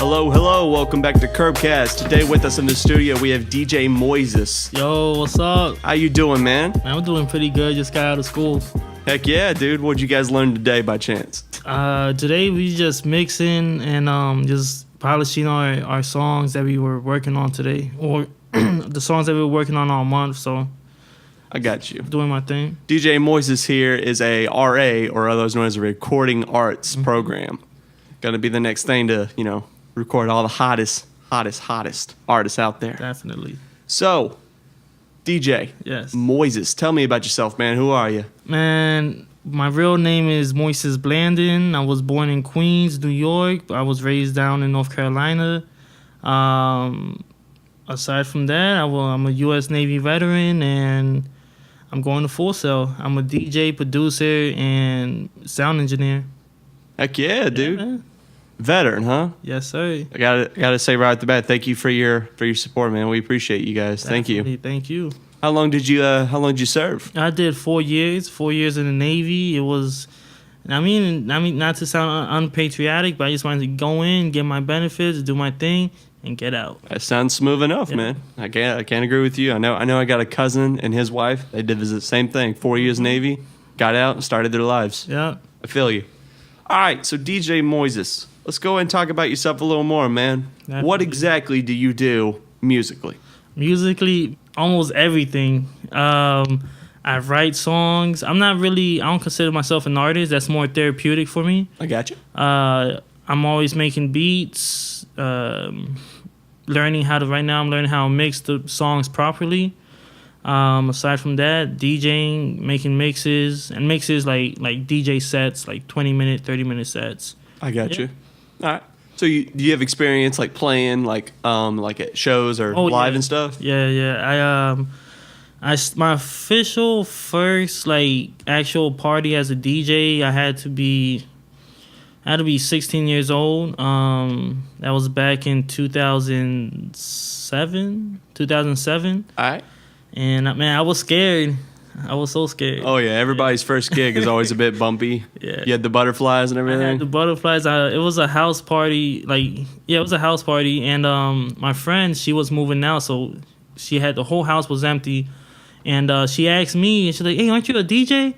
Hello, hello. Welcome back to KirbKast. Today with us in the studio, we have Deejay Moises. Yo, what's up? How you doing, man? I'm doing pretty good. Just got out of school. Heck yeah, dude. What'd you guys learn today by chance? Today we just mixing and just polishing our songs that we were working on today, or the songs that we were working on all month. So I got you. doing my thing. Deejay Moises here is a RA, or otherwise known as a recording arts program. Gonna be the next thing to, record all the hottest artists out there. Definitely. So, DJ Yes. Moises, tell me about yourself, man. Who are you? Man, my real name is Moises Blandon. I was born in Queens, New York. I was raised down in North Carolina. Aside from that, I'm a U.S. Navy veteran, and I'm going to Full Sail. I'm a DJ, producer, and sound engineer. Heck yeah, dude. Yeah. Veteran, huh? Yes, sir. I gotta say right off the bat, thank you for your support, man. We appreciate you guys. Thank you. Definitely, thank you. How long did you serve? I did 4 years. 4 years in the Navy. It was, I mean, not to sound unpatriotic, but I just wanted to go in, get my benefits, do my thing, and get out. That sounds smooth enough, Yeah. man. I can't agree with you. I know. I got a cousin and his wife. They did the same thing. 4 years Navy, got out, and started their lives. Yeah. I feel you. All right, so DJ Moises, let's go and talk about yourself a little more, man. Definitely. What exactly do you do musically? Musically, almost everything. I write songs. I don't consider myself an artist. That's more therapeutic for me. I got you. I'm always making beats. I'm learning how to mix the songs properly. Aside from that, DJing, making mixes, and mixes like DJ sets, like 20-minute, 30-minute sets. I got Yeah. you. All right. So do you have experience like playing like at shows or live yeah. and stuff? Yeah. My official first actual party as a DJ, I had to be 16 years old. That was back in 2007. All right. And man, I was scared. I was so scared. Oh yeah, everybody's first gig is always a bit bumpy. Yeah. You had the butterflies and I everything. had the butterflies. It was a house party. It was a house party, and my friend, she was moving out, so the whole house was empty, and she asked me, and she's like, "Hey, aren't you a DJ?"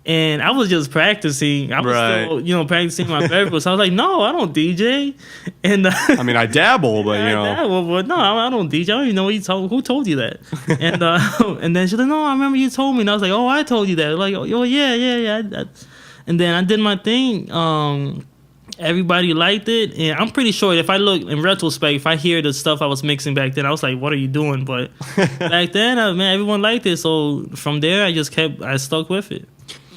And I was just practicing. I was still, practicing my vocals. So I was like, "No, I don't DJ." And I mean, I dabble, but I dabble, but no, I don't DJ. I don't even know who told you that. And and then she's like, "No, I remember you told me." And I was like, "Oh, I told you that." Like, "Oh, yeah." And then I did my thing. Everybody liked it, and I'm pretty sure if I look in retrospect, if I hear the stuff I was mixing back then, I was like, "What are you doing?" But back then, man, everyone liked it. So from there, I stuck with it.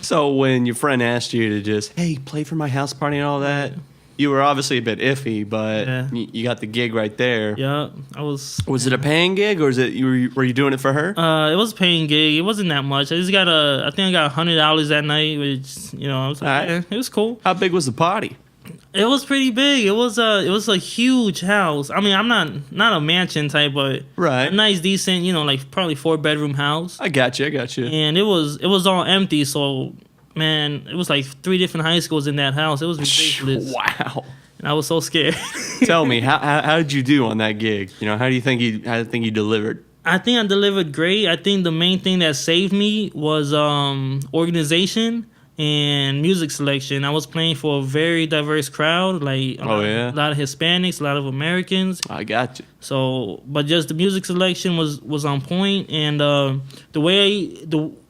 So when your friend asked you to just, hey, play for my house party and all that, you were obviously a bit iffy, but Yeah. you got the gig right there. Yeah, I was. Was it a paying gig, or were you doing it for her? It was a paying gig. It wasn't that much. I think I got $100 that night, which I was like, All right. yeah, it was cool. How big was the party? It was pretty big. It was a huge house. I mean, I'm not a mansion type, but Right. a nice, decent, probably 4-bedroom house. I got you. And it was all empty. So, man, it was like 3 different high schools in that house. It was ridiculous. Wow. And I was so scared. Tell me, how did you do on that gig? How do you think you delivered? I think I delivered great. I think the main thing that saved me was organization and music selection. I was playing for a very diverse crowd, a lot of Hispanics, a lot of Americans. I got you. So, but just the music selection was on point, and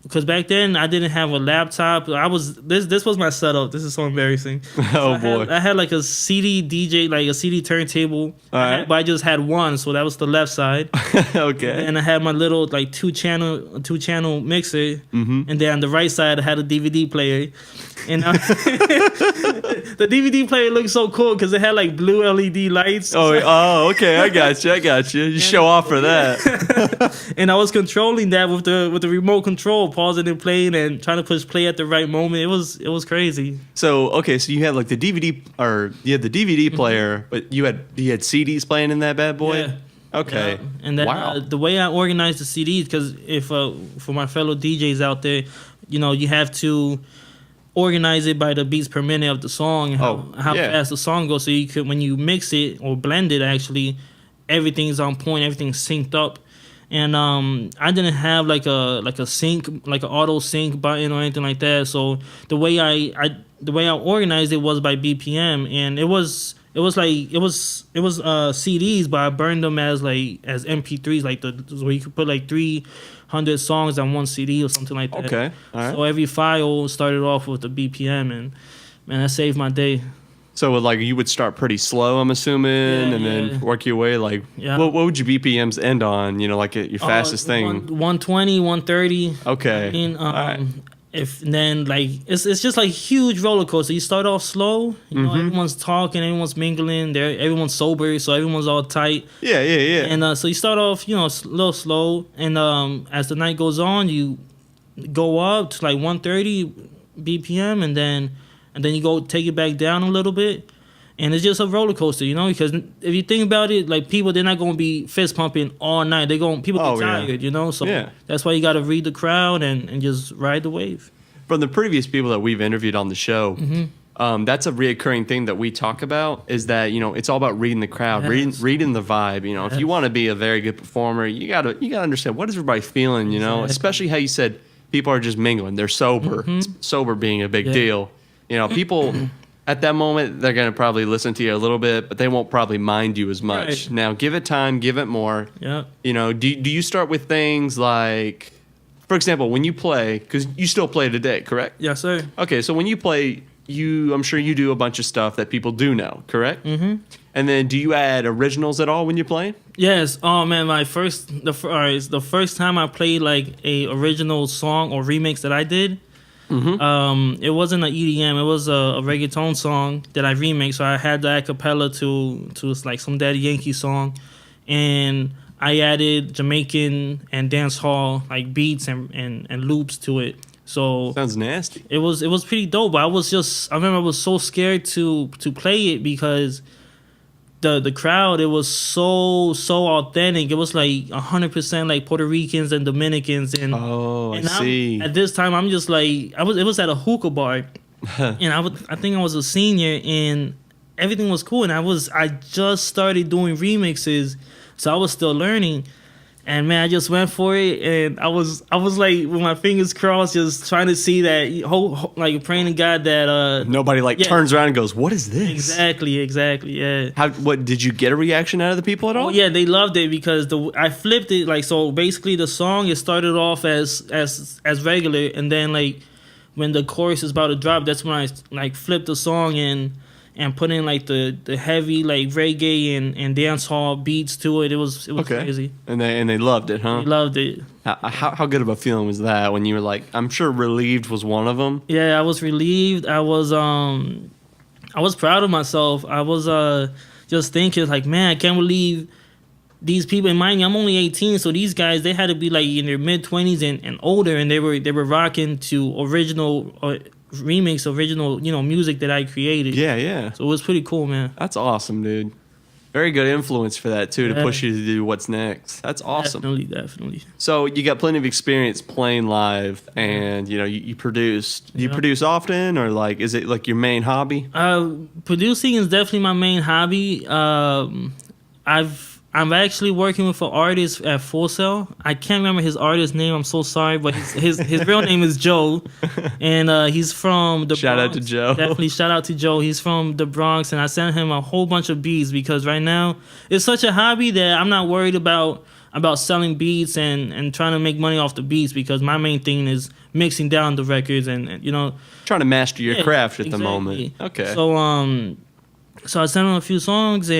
because back then I didn't have a laptop. This was my setup. This is so embarrassing. Oh boy. I had like a CD DJ, like a CD turntable. All right. But I just had one, so that was the left side. Okay. And I had my little two channel mixer, and then on the right side I had a DVD player. And the DVD player looked so cool because it had like blue LED lights. Oh, okay. I got you. You show off for that. And I was controlling that with the remote control, pausing and playing and trying to push play at the right moment. It was crazy. So you had like the DVD, or you had the DVD player, but you had CDs playing in that bad boy. Yeah. Okay. Yeah. And then wow. The way I organized the CDs, because if for my fellow DJs out there, you have to organize it by the beats per minute of the song, and how fast the song goes. So you could, when you mix it or blend it, actually, everything's on point, everything's synced up. And I didn't have like a sync, like an auto sync button or anything like that. So the way I organized it was by BPM, and it was CDs, but I burned them as MP3s, like where you could put like 300 songs on one CD or something like that. Okay, all right. So every file started off with the BPM, and man, that saved my day. So like you would start pretty slow, I'm assuming, and then work your way. Like, what would your BPMs end on? You know, like your fastest thing. 120, 130. Okay. I mean, all right. If then like it's just like huge roller coaster. You start off slow, you know, everyone's talking, everyone's mingling, everyone's sober, so everyone's all tight. Yeah. And so you start off, you know, a little slow, and as the night goes on, you go up to like 130 BPM, and then you go take it back down a little bit. And it's just a roller coaster, you know, because if you think about it, like people, they're not going to be fist pumping all night. People get tired, you know, so that's why you got to read the crowd and just ride the wave. From the previous people that we've interviewed on the show, that's a reoccurring thing that we talk about, is that, you know, it's all about reading the crowd, reading the vibe. You know, if you want to be a very good performer, you gotta understand what is everybody feeling, you know, especially how you said people are just mingling. They're sober, sober being a big deal. You know, people at that moment, they're going to probably listen to you a little bit, but they won't probably mind you as much. Right. Now, give it time, give it more. Yeah. You know, do you start with things like, for example, when you play, because you still play today, correct? Yes, sir. Okay, so when you play, I'm sure you do a bunch of stuff that people do know, correct? Mm-hmm. And then do you add originals at all when you play? Yes. Oh man, the first time I played like a original song or remix that I did. It wasn't an EDM. It was a reggaeton song that I remixed. So I had the acapella to like some Daddy Yankee song, and I added Jamaican and dance hall like beats and loops to it. So sounds nasty. It was pretty dope. But I remember I was so scared to play it because the crowd, it was so authentic. It was like 100% like Puerto Ricans and Dominicans, and I see. At this time, I'm just like it was at a hookah bar, and I think I was a senior, and everything was cool, and I just started doing remixes, so I was still learning. And man, I just went for it, and I was like with my fingers crossed, just trying to see that, like praying to God that nobody turns around and goes, "What is this?" Exactly, yeah. What did you get a reaction out of the people at all? Oh yeah, they loved it because I flipped it, like, so basically the song, it started off as regular, and then like when the chorus is about to drop, that's when I like flipped the song and put in like the heavy like reggae and dance hall beats to it. It was crazy. And they loved it, huh? They loved it. How good of a feeling was that when you were like, I'm sure relieved was one of them? Yeah, I was relieved. I was proud of myself. I was just thinking like, man, I can't believe these people. In mind you, I'm only 18, so these guys, they had to be like in their mid-20s and older, and they were rocking to original original, you know, music that I created. Yeah. So it was pretty cool, man. That's awesome, dude. Very good influence for that too, to push you to do what's next. That's awesome. Definitely. So you got plenty of experience playing live, and you know you produced. Do you produce often, or like is it like your main hobby? Producing is definitely my main hobby. I'm actually working with an artist at Full Sail. I can't remember his artist name. I'm so sorry, but his real name is Joe, and he's from the Bronx. Shout out to Joe. Definitely shout out to Joe. He's from the Bronx, and I sent him a whole bunch of beats because right now it's such a hobby that I'm not worried about selling beats and trying to make money off the beats, because my main thing is mixing down the records and you know, trying to master your craft at the moment. Okay. So I sent him a few songs,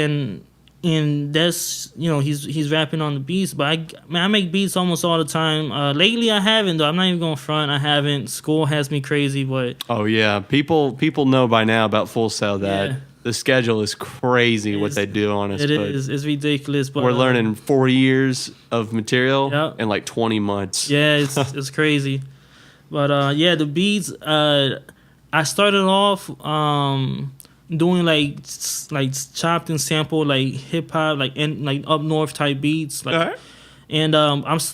and that's, you know, he's rapping on the beats, but I make beats almost all the time. Lately I haven't, though. I'm not even going front. I haven't. School has me crazy, but oh yeah, people know by now about Full Sail that the schedule is crazy. What they do on us. It is. It's ridiculous. But we're learning 4 years of material in like 20 months. Yeah, it's crazy. But the beats. I started off doing like chopped and sampled like hip hop, like up north type beats, like, And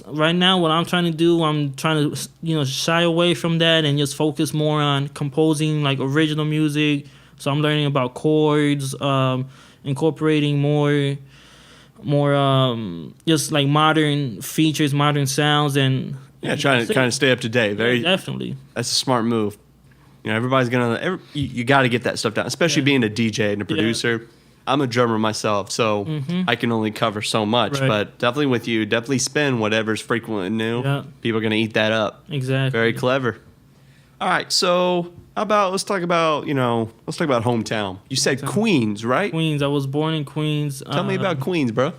right now, what I'm trying to do, I'm trying to shy away from that and just focus more on composing like original music. So I'm learning about chords, incorporating more just like modern features, modern sounds, and trying to kind of stay up to date. Very definitely. That's a smart move. Everybody's you got to get that stuff down, especially being a DJ and a producer. Yeah. I'm a drummer myself, so I can only cover so much. Right. But definitely with you, definitely spin whatever's frequent and new. Yeah. People are gonna eat that up. Exactly. Very clever. All right, so how about let's talk about hometown. You said Queens, right? Queens. I was born in Queens. Tell me about Queens, bro.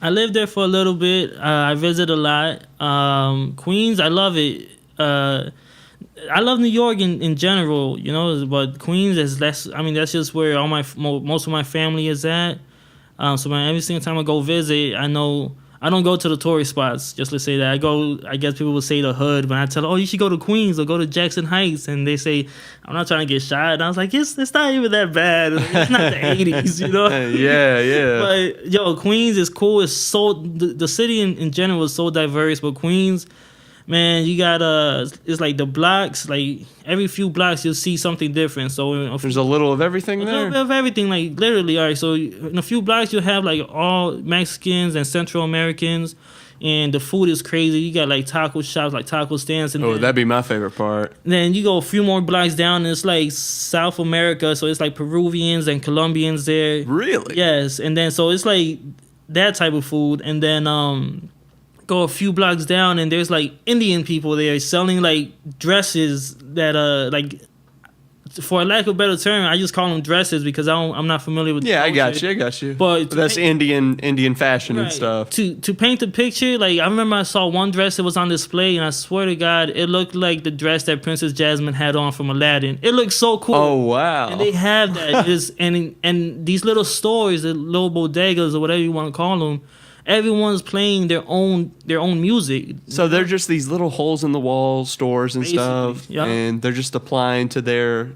I lived there for a little bit. I visit a lot. Queens, I love it. I love New York in general, but Queens is less. I mean, that's just where most of my family is at. So every single time I go visit, I know I don't go to the tourist spots. Just to say that I guess people will say the hood, but I tell them, oh, you should go to Queens or go to Jackson Heights, and they say I'm not trying to get shot. And I was like, it's not even that bad. It's not the '80s, Yeah. But Queens is cool. It's so the city in general is so diverse, but Queens. Man, you got it's like the blocks, like every few blocks you'll see something different. So there's a little of everything there. A little bit of everything, like literally. All right, so in a few blocks you'll have like all Mexicans and Central Americans, and the food is crazy. You got like taco shops, like taco stands. And that'd be my favorite part. Then you go a few more blocks down, and it's like South America. So it's like Peruvians and Colombians there. Really? Yes, and then so it's like that type of food, and then go a few blocks down and there's like Indian people there selling like dresses that like, for lack of a better term, I just call them dresses because I'm not familiar with. Yeah, I got you. But that's Indian fashion and stuff. To paint the picture, like I remember I saw one dress that was on display, and I swear to God, it looked like the dress that Princess Jasmine had on from Aladdin. It looked so cool. Oh wow! And they have that. And these little stores, the little bodegas or whatever you want to call them. Everyone's playing their own music. So they're just these little holes in the wall stores and basically, stuff, and they're just applying to their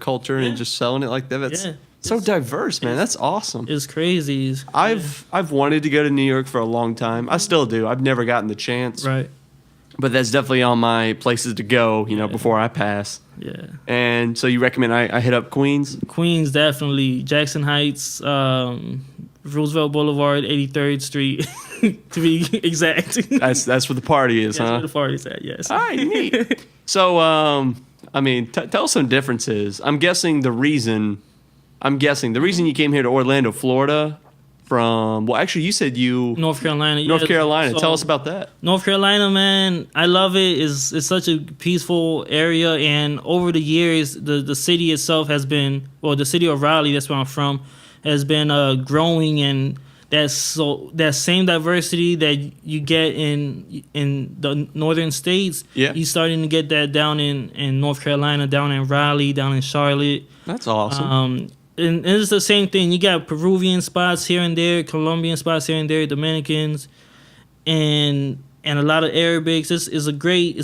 culture and just selling it like that. It's so diverse, man. That's awesome. It's crazy. I've wanted to go to New York for a long time. I still do. I've never gotten the chance. Right. But that's definitely on my places to go, before I pass. Yeah. And so you recommend I hit up Queens? Queens, definitely. Jackson Heights, Roosevelt Boulevard, 83rd Street, to be exact. That's where the party is, That's where the party's at, yes. All right, neat. So, tell some differences. I'm guessing the reason you came here to Orlando, Florida, actually, you said North Carolina. North Carolina. So, tell us about that. North Carolina, man, I love it. It's such a peaceful area, and over the years, the city itself has been, the city of Raleigh, that's where I'm from, has been growing, and that same diversity that you get in the northern states, you're starting to get that down in North Carolina, down in Raleigh, down in Charlotte. That's awesome. And it's the same thing. You got Peruvian spots here and there, Colombian spots here and there, Dominicans, and a lot of Arabics. It's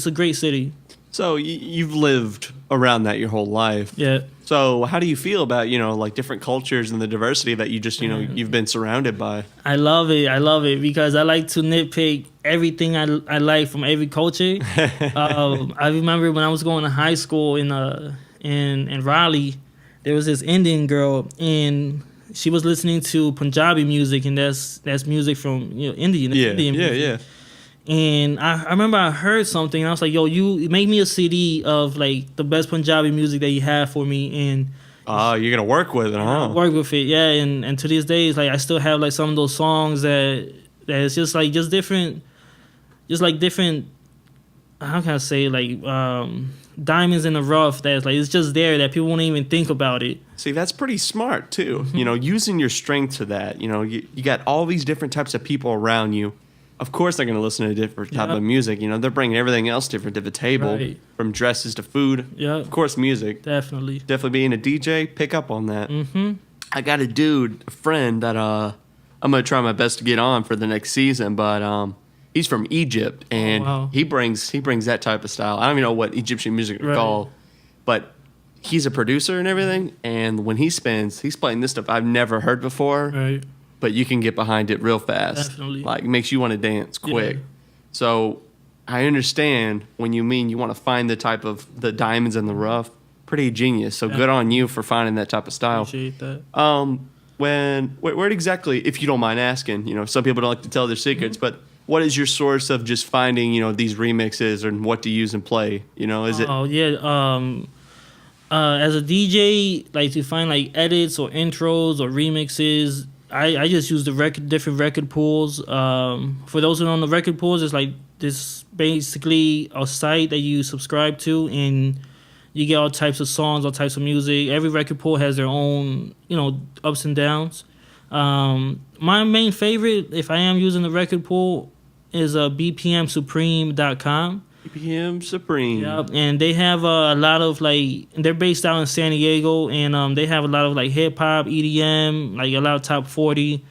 a great city. So you've lived around that your whole life. Yeah. So how do you feel about, like different cultures and the diversity that you just, you've been surrounded by? I love it because I like to nitpick everything I like from every culture. I remember when I was going to high school in Raleigh, there was this Indian girl, and she was listening to Punjabi music, and that's music from Indian music. Yeah. And I remember I heard something, and I was like, yo, you make me a CD of like the best Punjabi music that you have for me. And you're gonna work with it, huh? Work with it, yeah. And to this day, it's like I still have like some of those songs that it's just different, how can I say, like diamonds in the rough, that's like it's just there that people won't even think about it. See, that's pretty smart too. Using your strength to that. You got all these different types of people around you. Of course, they're going to listen to different type of music. They're bringing everything else different to the table, from dresses to food. Yeah, of course, music. Definitely being a DJ, pick up on that. Mm-hmm. I got a friend that I'm going to try my best to get on for the next season, but he's from Egypt, and he brings that type of style. I don't even know what Egyptian music are called, but he's a producer and everything. And when he spins, he's playing this stuff I've never heard before. Right. but you can get behind it real fast. Definitely. Like, it makes you want to dance quick. Yeah. So I understand when you mean you want to find the diamonds in the rough. Pretty genius. So good on you for finding that type of style. Appreciate that. Where exactly, if you don't mind asking, some people don't like to tell their secrets, but what is your source of just finding, these remixes and what to use and play? Is it? Oh yeah. As a DJ, like to find like edits or intros or remixes, I just use the different record pools. For those who don't know, the record pools is like this basically a site that you subscribe to and you get all types of songs, all types of music. Every record pool has their own, ups and downs. My main favorite, if I am using the record pool, is bpmsupreme.com. BPM Supreme. Yep, and they have a lot of they're based out in San Diego, and they have a lot of hip hop, EDM, like a lot of top 40.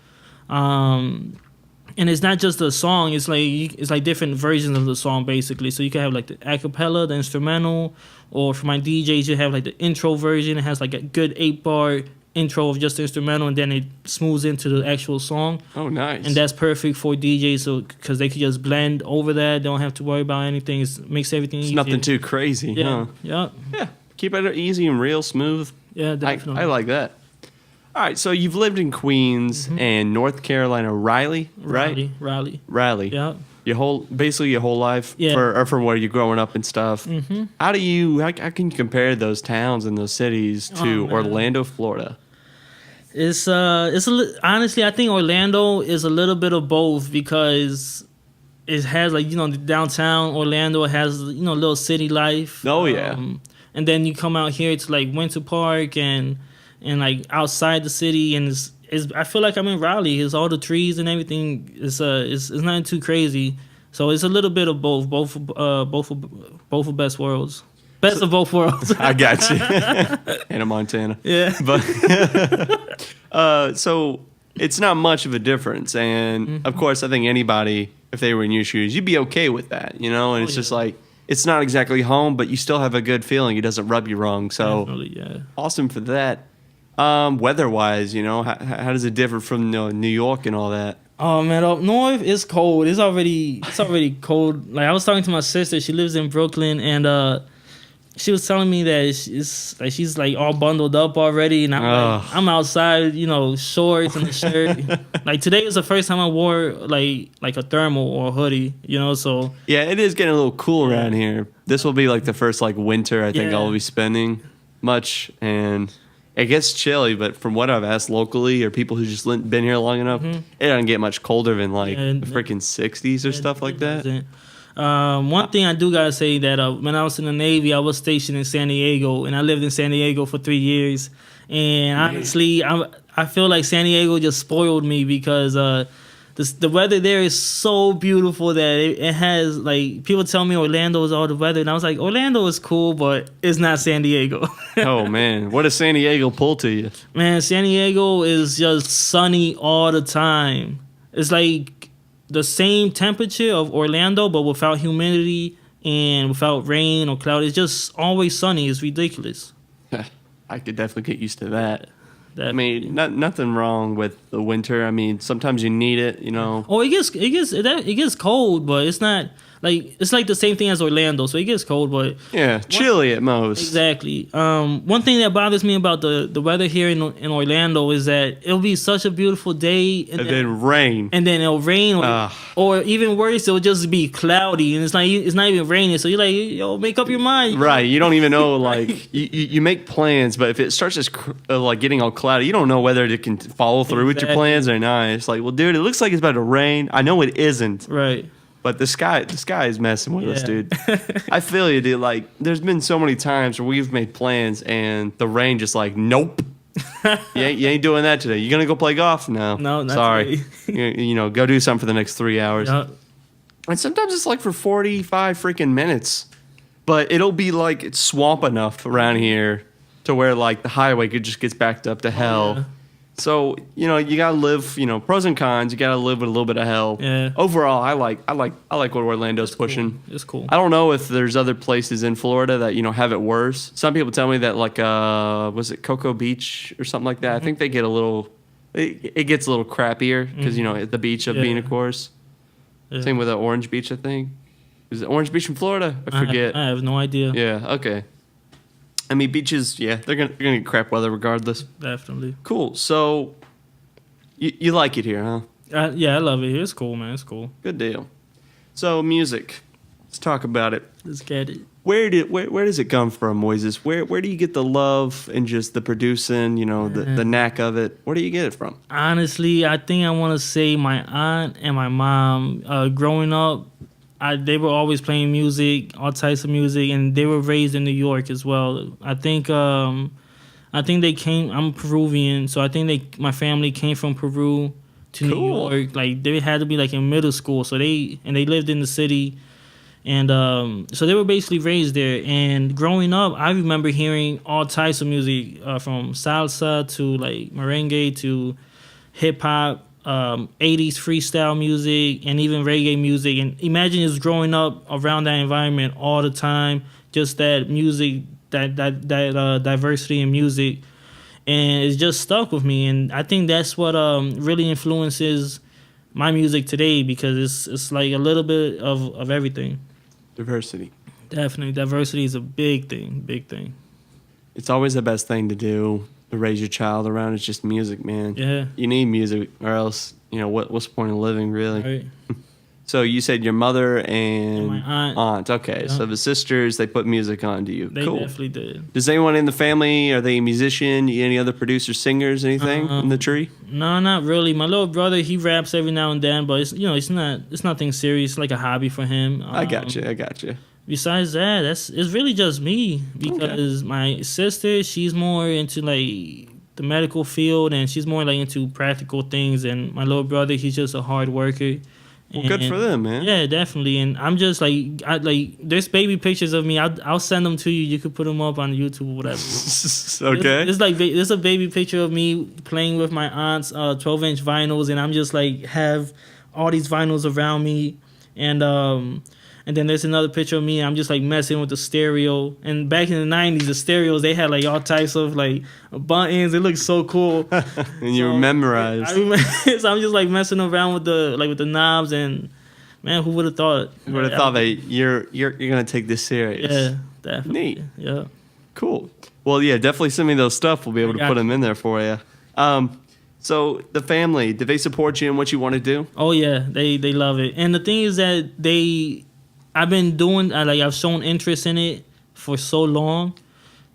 And it's not just a song; it's like different versions of the song basically. So you can have like the acapella, the instrumental, or for my DJs, you have like the intro version. It has like a good 8-bar intro of just the instrumental, and then it smooths into the actual song. Oh, nice! And that's perfect for DJs, so because they can just blend over that, they don't have to worry about anything. It makes everything easy. Nothing too crazy, huh? Yeah. Keep it easy and real, smooth. Yeah, definitely. I like that. All right, so you've lived in Queens and North Carolina, Raleigh, right? Raleigh. Yeah. Basically your whole life, from where you're growing up and stuff. Mm-hmm. How can you compare those towns and those cities to Orlando, Florida? Honestly, I think Orlando is a little bit of both because it has the downtown Orlando has little city life. Oh yeah. And then you come out here to like Winter Park and like outside the city, and I feel like I'm in Raleigh. It's all the trees and everything. It's nothing too crazy. So it's a little bit of both of best worlds. Best of both worlds. I got you. Hannah Montana. Yeah. But so it's not much of a difference. And of course, I think anybody, if they were in your shoes, you'd be okay with that, And it's just like, it's not exactly home, but you still have a good feeling. It doesn't rub you wrong. So awesome for that. Weather-wise, how does it differ from New York and all that? Oh man, up north it's cold. It's already cold. Like I was talking to my sister. She lives in Brooklyn, and she was telling me that she's all bundled up already, and I'm outside, shorts and a shirt. Like today was the first time I wore like a thermal or a hoodie, So yeah, it is getting a little cool around here. This will be like the first winter I think I'll be spending much, and it gets chilly. But from what I've asked locally or people who just been here long enough, it doesn't get much colder than the freaking 60s or stuff like that. One thing I do gotta say that when I was in the Navy, I was stationed in San Diego, and I lived in San Diego for 3 years. And honestly, I feel like San Diego just spoiled me because the weather there is so beautiful that it has people tell me Orlando is all the weather, and I was like, Orlando is cool, but it's not San Diego. Oh man, what does San Diego pull to you? Man, San Diego is just sunny all the time. It's like the same temperature of Orlando, but without humidity and without rain or cloud. It's just always sunny. It's ridiculous. I could definitely get used to that. I mean, nothing wrong with the winter. I mean, sometimes you need it, Oh, it gets cold, but it's not it's like the same thing as Orlando. So it gets cold, but chilly at most. Exactly. One thing that bothers me about the weather here in Orlando is that it'll be such a beautiful day, and then rain, and then it'll rain, or even worse, it'll just be cloudy, and it's not even raining. So you're like, yo, make up your mind. Right. You don't even know. You make plans, but if it starts just getting all cloudy, you don't know whether it can follow through with your plans or not. It's like, well, dude, it looks like it's about to rain. I know it isn't. Right. But the sky is messing with us, dude. I feel you, dude. There's been so many times where we've made plans and the rain just nope. you ain't doing that today. You gonna go play golf? No, not sorry. Go do something for the next 3 hours. Yep. And sometimes it's for 45 freaking minutes, but it'll be it's swamp enough around here to where the highway just gets backed up to hell. Yeah. So, you gotta live, pros and cons. You gotta live with a little bit of hell. Yeah. Overall, I like what Orlando's pushing. Cool. It's cool. I don't know if there's other places in Florida that, have it worse. Some people tell me that was it Cocoa Beach or something like that? I think they get a little it gets a little crappier because at the beach of being, of course. Yeah. Same with Orange Beach, I think. Is it Orange Beach in Florida? I forget. I have no idea. Yeah. Okay. I mean, beaches. Yeah, they're gonna get crap weather regardless. Definitely. Cool. So, you like it here, huh? Yeah, I love it here. It's cool, man. It's cool. Good deal. So, music. Let's talk about it. Let's get it. Where does it come from, Moises? Where do you get the love and just the producing, the knack of it? Where do you get it from? Honestly, I think I want to say my aunt and my mom. Growing up, they were always playing music, all types of music, and they were raised in New York as well. I think they came. I'm Peruvian, so I think my family came from Peru to New York. Like they had to be like in middle school, so they lived in the city. And so they were basically raised there. And growing up, I remember hearing all types of music from salsa to like merengue to hip hop, 80s freestyle music, and even reggae music. And imagine just growing up around that environment all the time, just that music, that diversity in music. And it's just stuck with me. And I think that's what really influences my music today, because it's like a little bit of everything. Diversity. Definitely. Diversity is a big thing. It's always the best thing to do to raise your child around. It's just music, man. Yeah. You need music or else, what's the point of living, really? Right. So you said your mother and my aunt. Okay, Yeah. so the sisters, they put music on to you. They cool. definitely did. Does anyone in the family, are they a musician? Any other producers, singers, anything in the tree? No, not really. My little brother, he raps every now and then, but it's nothing serious. It's like a hobby for him. I got you. Besides that, it's really just me, because my sister, she's more into like the medical field, and she's more like into practical things, and my little brother, he's just a hard worker. Well, good for them, man. Yeah, definitely. And I'm just like, there's baby pictures of me. I'll send them to you. You could put them up on YouTube or whatever. Okay. It's like there's a baby picture of me playing with my aunt's 12-inch vinyls, and I'm just like have all these vinyls around me, and then there's another picture of me. I'm just like messing with the stereo. And back in the 90s, the stereos, they had like all types of like buttons. It looked so cool. And you were memorized. So I'm just like messing around with the knobs, and man, who would have thought? Who would have thought that you're gonna take this serious? Yeah, definitely. Neat. Yeah. Cool. Well, yeah, definitely send me those stuff. We'll be able to put them in there for you. So the family, did they support you in what you want to do? Oh yeah, they love it. And the thing is that I've been doing, I've shown interest in it for so long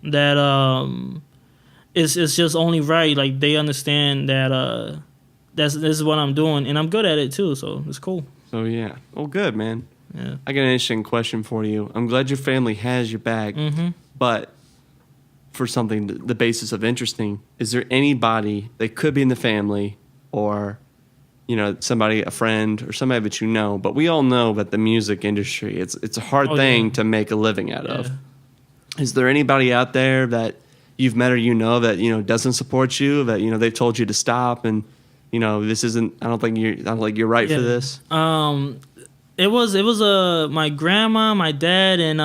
that it's just only right. Like they understand that this is what I'm doing, and I'm good at it too. So it's cool. So yeah, well, good, man. Yeah. I got an interesting question for you. I'm glad your family has your back, but for something the basis of interesting, is there anybody that could be in the family or somebody, a friend or somebody that you know, but we all know that the music industry, it's a hard thing to make a living out of. Is there anybody out there that you've met or that doesn't support you, that they've told you to stop and this isn't, I don't think you're right for this? It was my grandma, my dad, and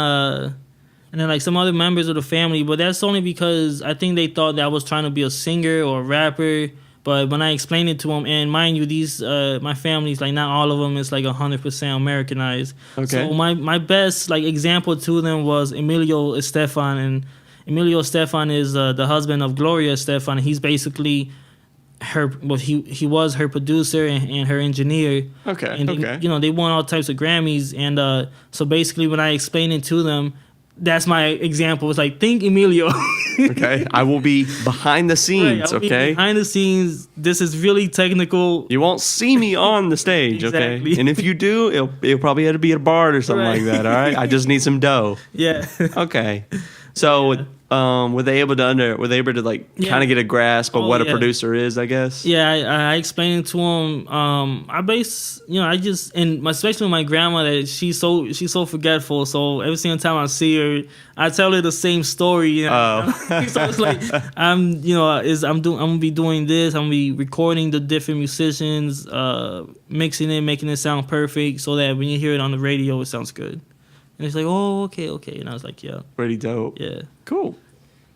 then like some other members of the family, but that's only because I think they thought that I was trying to be a singer or a rapper. But when I explained it to them, and mind you, these my family's like not all of them is like 100% Americanized. Okay. So my best like example to them was Emilio Estefan, and Emilio Estefan is the husband of Gloria Estefan. He's basically he was her producer and her engineer. Okay. And they won all types of Grammys, and so basically when I explained it to them, that's my example. It's like, think Emilio. Okay. I will be behind the scenes, right, okay? Behind the scenes. This is really technical. You won't see me on the stage, Exactly. okay? And if you do, it'll probably have to be at a bar or something like that, all right? I just need some dough. Yeah. Okay. So, were they able to like kind of get a grasp of what a producer is, I guess? Yeah, I explained it to them. Especially with my grandma, that she's so forgetful. So every single time I see her, I tell her the same story. So it's like I'm gonna be doing this. I'm gonna be recording the different musicians, mixing it, making it sound perfect, so that when you hear it on the radio, it sounds good. And it's like, oh, okay. And I was like, yeah. Pretty dope. Yeah. Cool.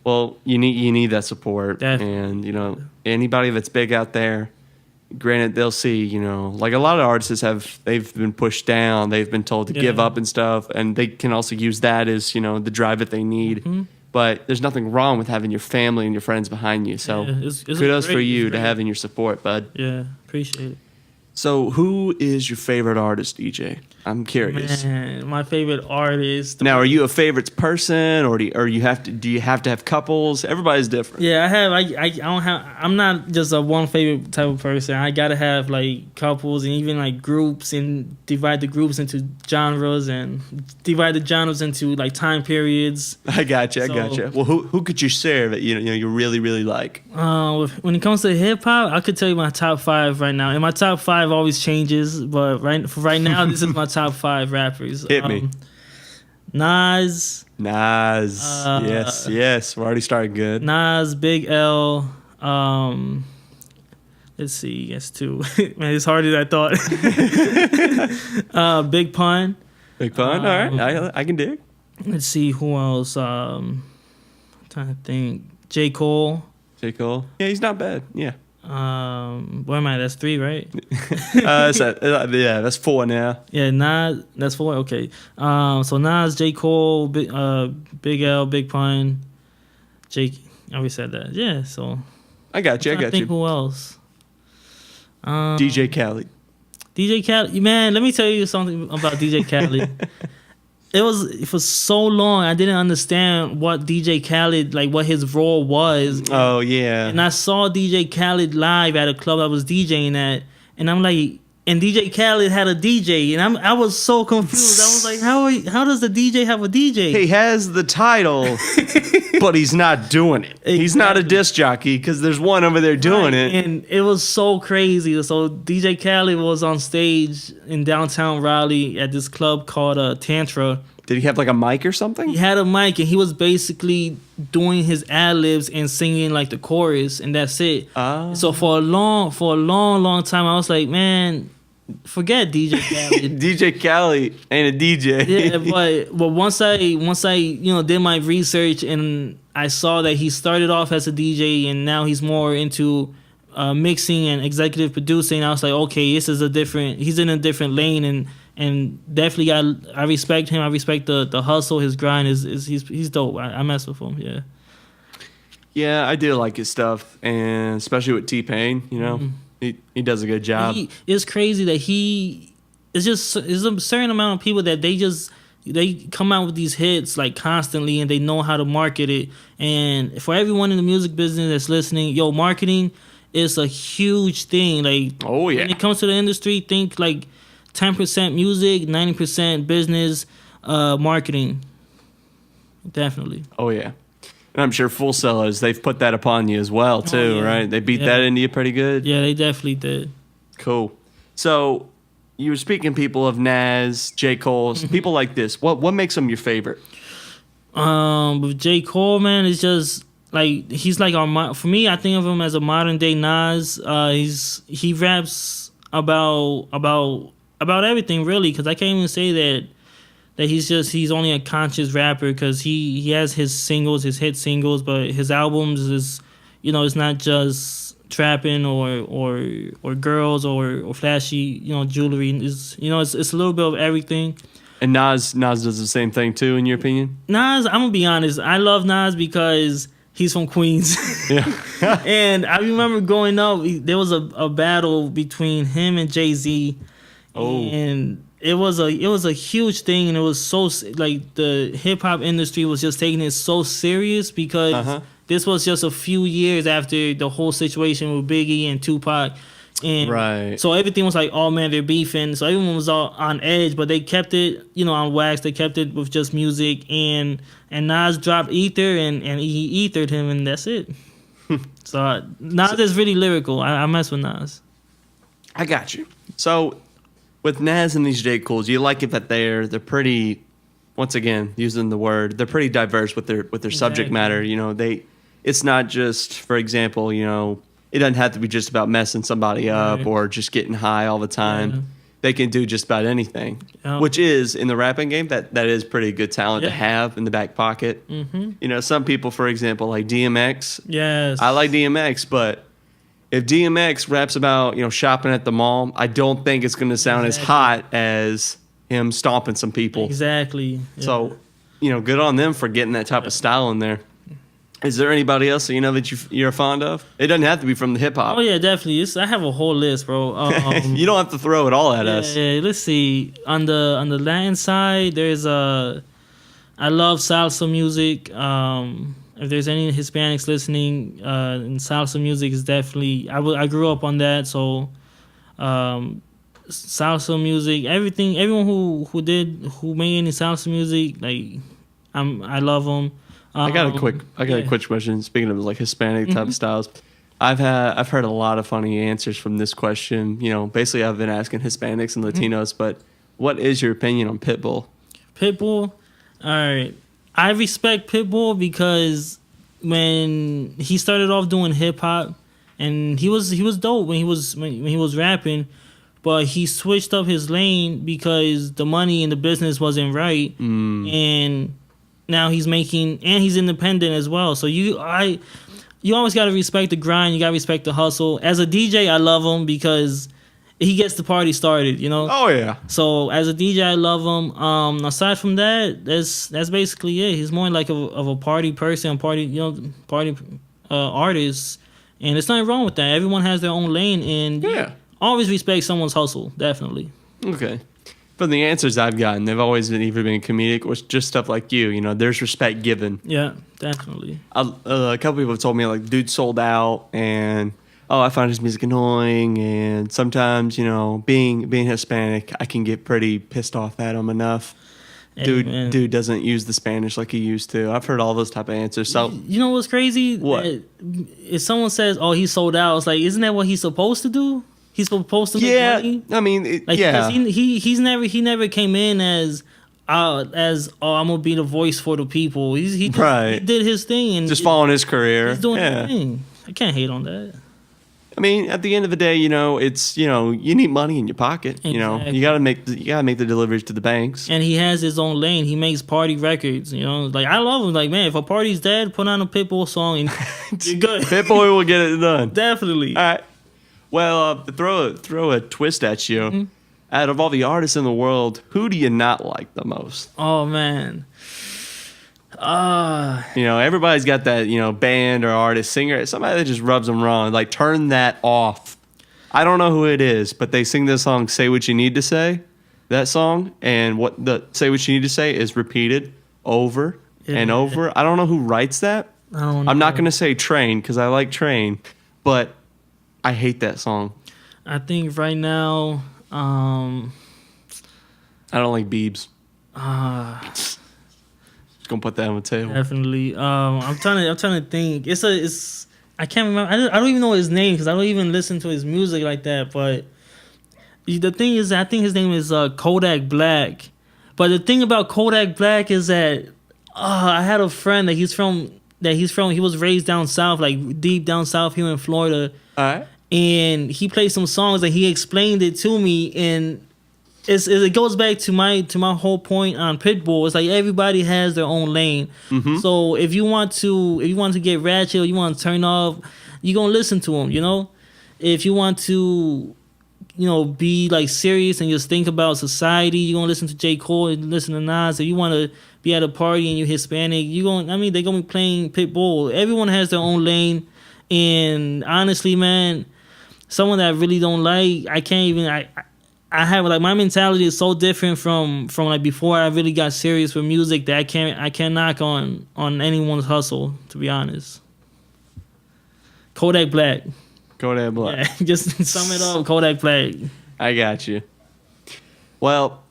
Well, you need that support. Definitely. And, anybody that's big out there, granted, they'll see, like a lot of artists they've been pushed down, they've been told to give up and stuff, and they can also use that as, the drive that they need. Mm-hmm. But there's nothing wrong with having your family and your friends behind you. So it's kudos for you to having your support, bud. Yeah, appreciate it. So who is your favorite artist, DJ? I'm curious. Man, my favorite artist. Now, are you a favorites person, or do you have to have couples? Everybody's different. Yeah, I don't have. I'm not just a one favorite type of person. I gotta have like couples and even like groups, and divide the groups into genres and divide the genres into like time periods. I gotcha. Well, who could you share that you really really like? When it comes to hip hop, I could tell you my top 5 right now, and my top 5 always changes. But right now, this is my top 5 rappers. Hit me. Nas. Yes. We're already starting good. Nas, Big L. Let's see. Yes, 2. Man, it's harder than I thought. Big Pun. Big Pun. All right. I can dig. Let's see who else. I'm trying to think. J. Cole. Yeah, he's not bad. Yeah. What am I? That's 3, right? That's 4 now. Yeah, Nas. That's 4. Okay. So Nas, J. Cole, Big L, Big Pun, Jake. I already said that. Yeah. So I got you. I think who else? DJ Khaled. DJ Khaled. Man, let me tell you something about DJ Khaled. It was for so long I didn't understand what DJ Khaled, like what his role was. Oh yeah. And I saw DJ Khaled live at a club I was DJing at, and I'm like, and DJ Khaled had a DJ, and I was so confused. I was like, how does the DJ have a DJ? He has the title, but he's not doing it. Exactly. He's not a disc jockey because there's one over there doing it. And it was so crazy. So DJ Khaled was on stage in downtown Raleigh at this club called Tantra. Did he have like a mic or something? He had a mic, and he was basically doing his ad-libs and singing like the chorus, and that's it. So for a long time, I was like, man, forget DJ Khaled. DJ Khaled ain't a DJ. Yeah, but once I did my research, and I saw that he started off as a DJ, and now he's more into mixing and executive producing. I was like, okay, he's in a different lane, and definitely I respect him. I respect the hustle, his grind. He's dope. I mess with him. Yeah. Yeah, I do like his stuff, and especially with T-Pain. He does a good job. It's crazy that there's a certain amount of people that they come out with these hits like constantly, and they know how to market it. And for everyone in the music business that's listening, marketing is a huge thing. Like, oh yeah, when it comes to the industry, think like 10% music, 90% business, marketing. Definitely. Oh yeah. And I'm sure Full Sellers, they've put that upon you as well too, right? They beat that into you pretty good. Yeah, they definitely did. Cool. So you were speaking people of Nas, J. Cole, people like this. What makes them your favorite? With J. Cole, man, it's just like he's like for me, I think of him as a modern day Nas. He raps about everything really, because I can't even say that he's only a conscious rapper, because he has his singles, his hit singles, but his albums is, it's not just trapping or girls or flashy, jewelry. It's a little bit of everything. And Nas does the same thing too, in your opinion? Nas, I'm gonna be honest, I love Nas because he's from Queens. Yeah. And I remember growing up, there was a battle between him and Jay-Z. Oh. And it was a huge thing, and it was so like the hip hop industry was just taking it so serious, because this was just a few years after the whole situation with Biggie and Tupac, and right. So everything was like, oh man, they're beefing. So everyone was all on edge, but they kept it, on wax. They kept it with just music, and Nas dropped Ether, and he ethered him, and that's it. So Nas is really lyrical. I mess with Nas. I got you. So with Nas and these J. Coles, you like it that they're pretty, once again, using the word, they're pretty diverse with their subject matter. It's not just, for example, it doesn't have to be just about messing somebody up or just getting high all the time. Yeah. They can do just about anything, which is, in the rapping game, that is pretty good talent to have in the back pocket. Mm-hmm. Some people, for example, like DMX. Yes. I like DMX, but if DMX raps about, shopping at the mall, I don't think it's going to sound as hot as him stomping some people. Exactly. Yeah. So, good on them for getting that type of style in there. Is there anybody else that you're fond of? It doesn't have to be from the hip hop. Oh yeah, definitely. I have a whole list, bro. You don't have to throw it all at us. Yeah, let's see. On the Latin side, there's I love salsa music. If there's any Hispanics listening, and salsa music is definitely. I grew up on that, so salsa music. Everyone who made any salsa music, like I love them. I got a quick question. Speaking of like Hispanic type of styles, I've heard a lot of funny answers from this question. Basically I've been asking Hispanics and Latinos, but what is your opinion on Pitbull? Pitbull, all right. I respect Pitbull because when he started off doing hip hop, and he was dope when he was rapping, but he switched up his lane because the money in the business wasn't right, and now he's making, and he's independent as well. So you always got to respect the grind. You got to respect the hustle. As a DJ, I love him because he gets the party started, Oh yeah. So as a DJ, I love him. Aside from that, that's basically it. He's more like of a party person, party artist, and there's nothing wrong with that. Everyone has their own lane, and always respect someone's hustle. Definitely. Okay. From the answers I've gotten, they've always either been comedic or just stuff like you. There's respect given. Yeah, definitely. A couple people have told me like, dude sold out, and I find his music annoying, and sometimes being Hispanic, I can get pretty pissed off at him enough. Dude doesn't use the Spanish like he used to. I've heard all those type of answers. So you know what's crazy? What? If someone says, "Oh, he sold out," it's like, isn't that what he's supposed to do? He's supposed to make money. I mean, He's never came in as I'm gonna be the voice for the people. He did his thing and just following his career. He's doing his thing. I can't hate on that. I mean, at the end of the day, it's you need money in your pocket. Exactly. You gotta make the deliveries to the banks. And he has his own lane. He makes party records. Like I love him. Like, man, if a party's dead, put on a Pitbull song and you're good. Pitbull will get it done. Definitely. All right. Well, throw a twist at you. Mm-hmm. Out of all the artists in the world, who do you not like the most? Oh man. Everybody's got that, band or artist, singer, somebody that just rubs them wrong. Like, turn that off. I don't know who it is, but they sing this song, Say What You Need to Say, that song, and what the Say What You Need to Say is repeated over and over. I don't know who writes that. I don't know. I'm not going to say Train, because I like Train, but I hate that song. I think right now, I don't like Biebs. Just gonna put that on the table. Definitely. I'm trying to think. I can't remember. I don't even know his name because I don't even listen to his music like that. But the thing is, I think his name is Kodak Black. But the thing about Kodak Black is that I had a friend that he was raised down south, like deep down south here in Florida. All right. And he played some songs and he explained it to me, and it goes back to my whole point on Pitbull. It's like everybody has their own lane. Mm-hmm. So if you want to get ratchet or you want to turn off, you're gonna listen to him. If you want to, be like serious and just think about society, you're gonna listen to J. Cole and listen to Nas. If you want to be at a party and you're Hispanic, they're gonna be playing Pitbull. Everyone has their own lane, and honestly, man, someone that I really don't like, I can't even. I have like my mentality is so different from like before I really got serious with music that I can't knock on anyone's hustle, to be honest. Kodak Black. Kodak Black. Yeah, just sum it up, Kodak Black. I got you. Well,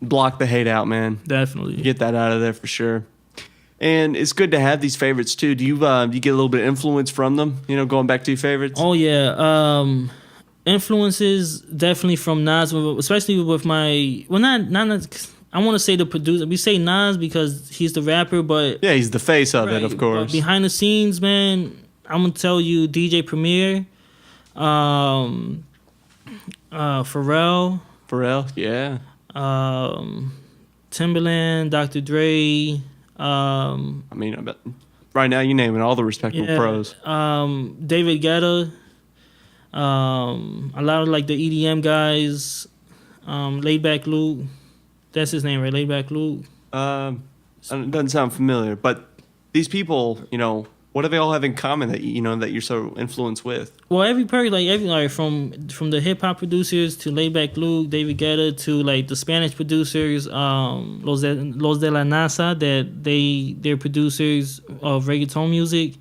block the hate out, man. Definitely. Get that out of there for sure. And it's good to have these favorites too. Do you get a little bit of influence from them? Going back to your favorites. Oh yeah. Influences definitely from Nas, especially with my not. I want to say the producer. We say Nas because he's the rapper, but yeah, he's the face of it, of course. But behind the scenes, man, I'm gonna tell you, DJ Premier, Pharrell, yeah, Timbaland, Dr. Dre. I bet right now, you naming all the respectable pros. David Guetta, a lot of like the EDM guys, Laid Back Luke. That's his name, right? Laid Back Luke. It doesn't sound familiar, but these people, what do they all have in common that that you're so influenced with? Well, every from the hip hop producers to Laid Back Luke, David Guetta to like the Spanish producers, Los de la NASA, that they're producers of reggaeton music,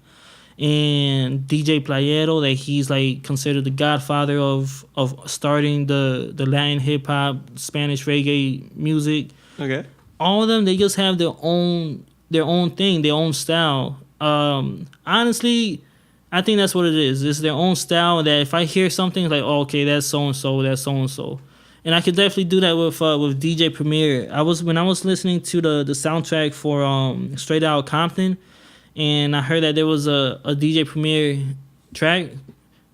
and DJ Playero, that he's like considered the godfather of starting the Latin hip hop, Spanish reggae music. Okay. All of them, they just have their own thing, their own style. Honestly, I think that's what it is. It's their own style that if I hear something, it's like, oh, okay, that's so and so, that's so and so, and I could definitely do that with DJ Premier. When I was listening to the soundtrack for Straight Outta Compton, and I heard that there was a DJ Premier track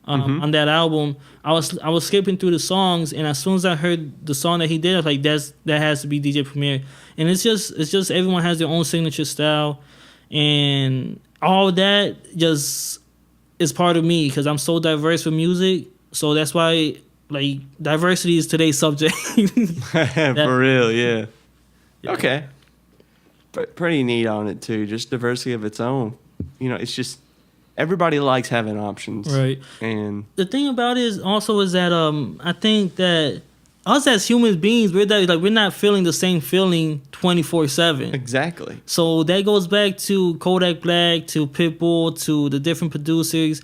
on that album. I was skipping through the songs, and as soon as I heard the song that he did, I was like, that has to be DJ Premier. And it's just everyone has their own signature style, and all that just is part of me because I'm so diverse with music. So that's why like diversity is today's subject. For real, yeah. Okay. Pretty neat on it too. Just diversity of its own. It's just everybody likes having options, right? And the thing about it is that I think that us as human beings, we're not feeling the same feeling 24/7. Exactly. So that goes back to Kodak Black, to Pitbull, to the different producers.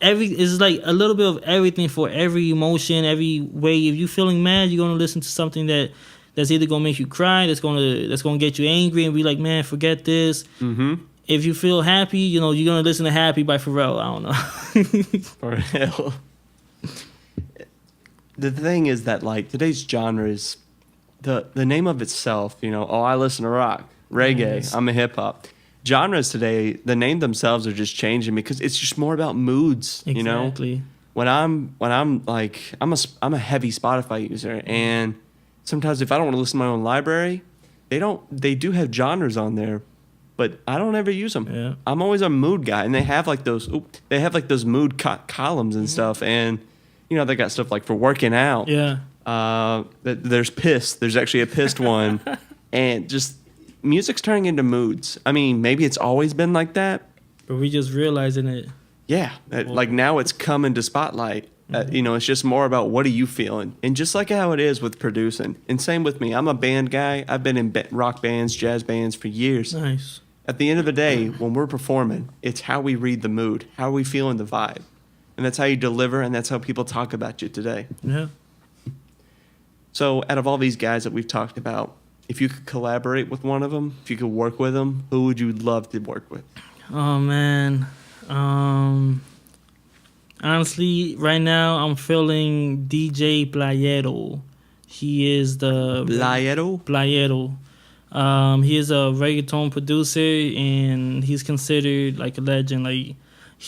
It's like a little bit of everything for every emotion, every way. If you're feeling mad, you're gonna listen to something that's either gonna make you cry, that's gonna get you angry and be like, man, forget this. Mm-hmm. If you feel happy, you're gonna listen to "Happy" by Pharrell. I don't know. For real. The thing is that like today's genres, the name of itself, I listen to rock, reggae, yes. I'm a hip hop. Genres today, the name themselves are just changing because it's just more about moods. Exactly. When I'm like I'm a heavy Spotify user, and sometimes if I don't want to listen to my own library, they do have genres on there, but I don't ever use them. Yeah. I'm always a mood guy, and they have like those mood columns and stuff, and they got stuff like for working out. Yeah. There's pissed. There's actually a pissed one, and just music's turning into moods. I mean, maybe it's always been like that, but we just realizing it. Yeah, like now it's coming to spotlight. It's just more about what are you feeling, and just like how it is with producing. And same with me. I'm a band guy. I've been in rock bands, jazz bands for years. Nice. At the end of the day, when we're performing, it's how we read the mood, how are we feeling the vibe. And that's how you deliver, and that's how people talk about you today. Yeah. So out of all these guys that we've talked about, if you could collaborate with one of them, if you could work with them, who would you love to work with? Oh, man. Honestly, right now, I'm feeling DJ Playero. He is the... Playero? Playero. He is a reggaeton producer, and he's considered like a legend. Like,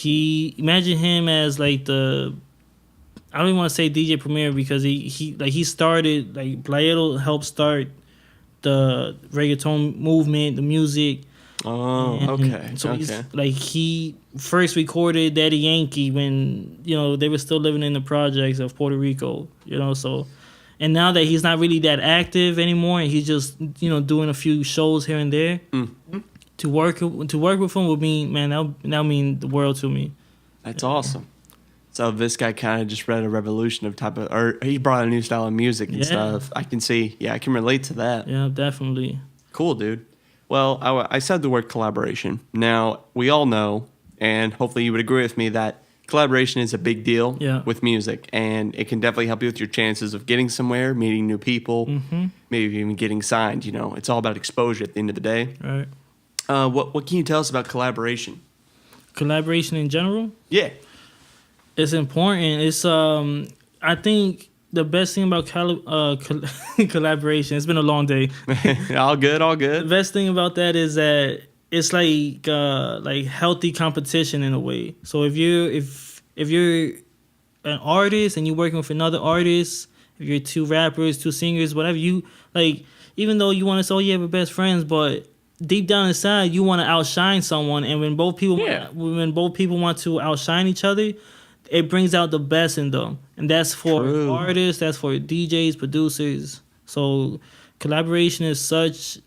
imagine him as like the... I don't even want to say DJ Premier because he started, like, Playero helped start the reggaeton movement, the music. Oh, okay. So okay. He first recorded Daddy Yankee when, they were still living in the projects of Puerto Rico, so. And now that he's not really that active anymore, and he's just, doing a few shows here and there, to work with him would mean, man, that'll mean the world to me. That's awesome. So this guy kind of just read a revolution of or he brought a new style of music and stuff. I can see, I can relate to that. Yeah, definitely. Cool, dude. Well, I said the word collaboration. Now, we all know, and hopefully you would agree with me, that collaboration is a big deal with music, and it can definitely help you with your chances of getting somewhere, meeting new people, maybe even getting signed. It's all about exposure at the end of the day. Right. What can you tell us about collaboration? Collaboration in general? Yeah. It's important. It's I think the best thing about collaboration. It's been a long day. All good. The best thing about that is that it's like healthy competition in a way. So if you're an artist and you're working with another artist, if you're two rappers, two singers, whatever, you like, even though you want to say, oh yeah, we're best friends, but deep down inside, you want to outshine someone, and when both people want to outshine each other, it brings out the best in them, and that's for artists, that's for DJs, producers. So collaboration is such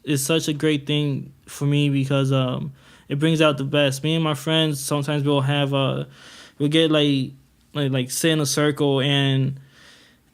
a great thing for me because it brings out the best. Me and my friends sometimes we'll get like sit in a circle and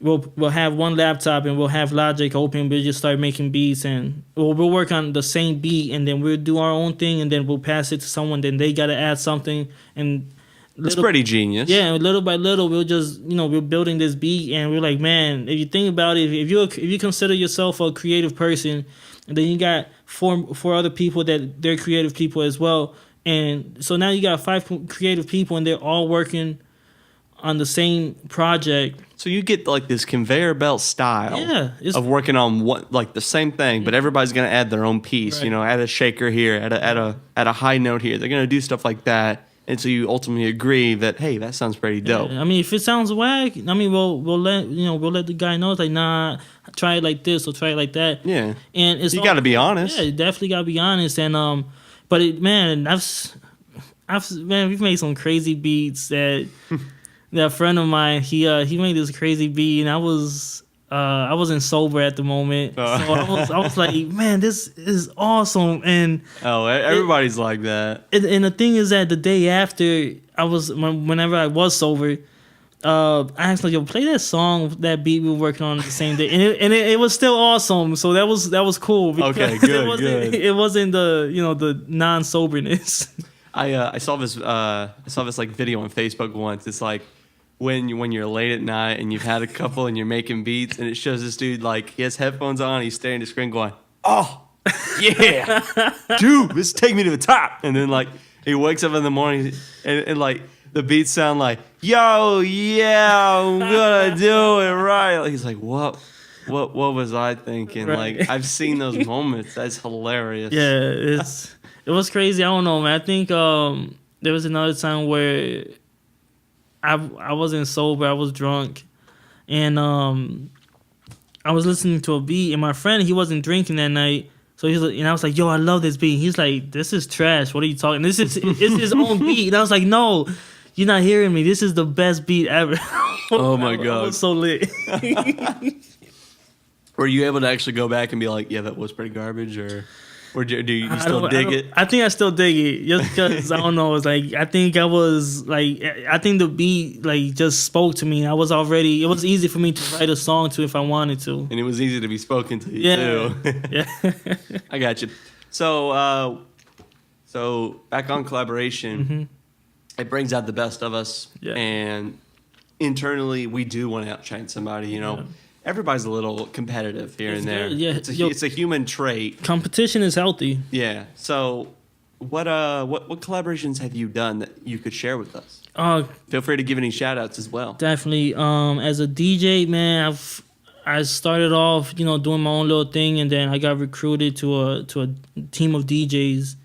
we'll have one laptop and we'll have Logic open. We'll just start making beats and we'll work on the same beat and then we'll do our own thing and then we'll pass it to someone. Then they gotta add something and it's pretty genius. Yeah, little by little we'll just we're building this beat and we're like, man, if you think about it, if you consider yourself a creative person, and then you got four other people that they're creative people as well, and so now you got 5 creative people and they're all working on the same project. So you get like this conveyor belt style of working on the same thing, but everybody's gonna add their own piece. Right. Add a shaker here, at a high note here. They're gonna do stuff like that, and so you ultimately agree that hey, that sounds pretty dope. Yeah. I mean, if it sounds whack, I mean, we'll let the guy know. It's like, nah, try it like this or try it like that. Yeah, and it's you got to be honest. Yeah, you definitely got to be honest. And but we've made some crazy beats that. That friend of mine, he made this crazy beat, and I wasn't sober at the moment, so I was like, man, this is awesome, and everybody's like that. And the thing is that the day after, whenever I was sober, I asked like, yo, play that song, that beat we were working on the same day, and it was still awesome, so that was cool. Okay, good. It wasn't the non soberness. I saw this like video on Facebook once. It's like when you're late at night and you've had a couple and you're making beats and it shows this dude like he has headphones on, he's staring at the screen going, oh yeah, dude, this take me to the top. And then like he wakes up in the morning and like the beats sound like, yo, yeah, I'm gonna do it right. Like, he's like, what was I thinking? Right. Like I've seen those moments. That's hilarious. Yeah, it was crazy. I don't know, man. I think there was another time where I wasn't sober. I was drunk, and I was listening to a beat. And my friend, he wasn't drinking that night, so he's like, and I was like, "Yo, I love this beat." He's like, "This is trash. What are you talking? It's his own beat." And I was like, "No, you're not hearing me. This is the best beat ever." Oh my god, I was so lit. Were you able to actually go back and be like, "Yeah, that was pretty garbage," or do you still dig it? I think I still dig it, just because I don't know. It's like I think the beat like just spoke to me. It was easy for me to write a song to if I wanted to, and it was easy to be spoken to you too. Yeah, I got you. So back on collaboration, it brings out the best of us, and internally we do want to outshine somebody. Yeah. Everybody's a little competitive here and there. Yeah, it's a human trait. Competition is healthy. Yeah. So, what collaborations have you done that you could share with us? Feel free to give any shout outs as well. Definitely. As a DJ, man, I started off, doing my own little thing, and then I got recruited to a team of DJs,